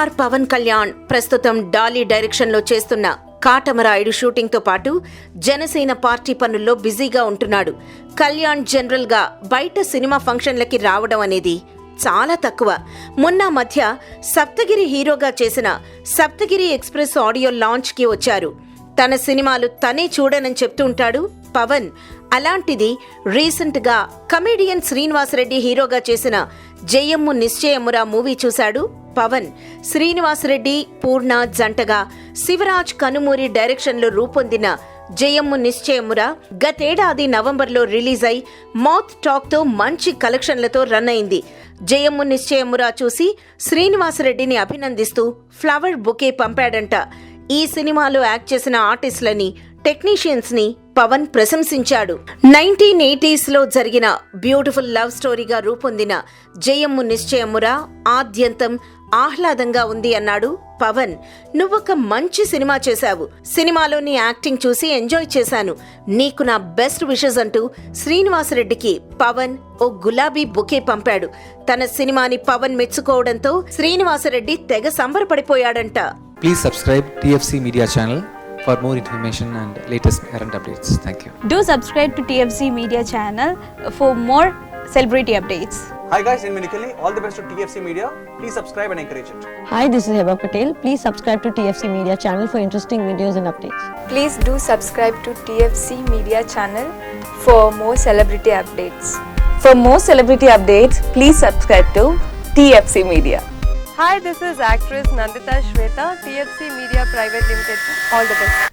Star Pawan Kalyan ప్రస్తుతం Dolly direction లో చేస్తున్న కాటమరాయుడు షూటింగ్ తో పాటు జనసేన పార్టీ పనుల్లో బిజీగా ఉంటున్నాడు. కళ్యాణ్ జనరల్ గా బయట సినిమా ఫంక్షన్లకి రావడం అనేది చాలా తక్కువ. మొన్న మధ్య సప్తగిరి హీరోగా చేసిన సప్తగిరి ఎక్స్ప్రెస్ ఆడియో లాంచ్ కి వచ్చారు. తన సినిమాలు తనే చూడనని చెప్తూ ఉంటాడు పవన్. అలాంటిది రీసెంట్ గా కమెడియన్ శ్రీనివాసరెడ్డి హీరోగా చేసిన జయమ్ము నిశ్చయమురా మూవీ చూశాడు పవన్. శ్రీనివాసరెడ్డి పూర్ణ జంటగా శివరాజ్ కనుమూరి డైరెక్షన్ లో రూపొందిన జయమ్ము నిశ్చయమురా గతేడాది నవంబర్లో రిలీజ్ అయి మౌత్ టాక్ తో మంచి కలెక్షన్లతో రన్ అయింది. జయమ్ము నిశ్చయమురా చూసి శ్రీనివాసరెడ్డిని అభినందిస్తూ ఫ్లవర్ బొకే పంపాడంట. ఈ సినిమాలో యాక్ట్ చేసిన ఆర్టిస్టులని, టెక్నీషియన్స్ ని పవన్ ప్రశంసించాడు. 1980s లో జరిగిన బ్యూటిఫుల్ లవ్ స్టోరీగా రూపొందిన జయమ్ము నిశ్చయమురా ఆద్యంతం ఆహ్లాదంగా ఉంది అన్నాడు పవన్. నువ్వొక మంచి సినిమా చేశావు. సినిమాలోని యాక్టింగ్ చూసి ఎంజాయ్ చేశాను. నీకు నా బెస్ట్ విషెస్ అంటూ శ్రీనివాసరెడ్డికి పవన్ ఓ గులాబీ బొకే పంపాడు. తన సినిమాని పవన్ మెచ్చుకోవడంతో శ్రీనివాసరెడ్డి తెగ సంబరపడిపోయాడంట. Please subscribe TFC Media channel for more information and latest current updates. Thank you. Do subscribe to TFC Media channel for more celebrity updates. Hi guys, in Minikali, all the best to TFC Media. Please subscribe and encourage it. Hi, this is Heba Patel. Please subscribe to TFC Media channel for interesting videos and updates. Please do subscribe to TFC Media channel for more celebrity updates. For more celebrity updates, please subscribe to TFC Media. Hi, this is actress Nandita Shweta, TFC Media Private Limited. All the best.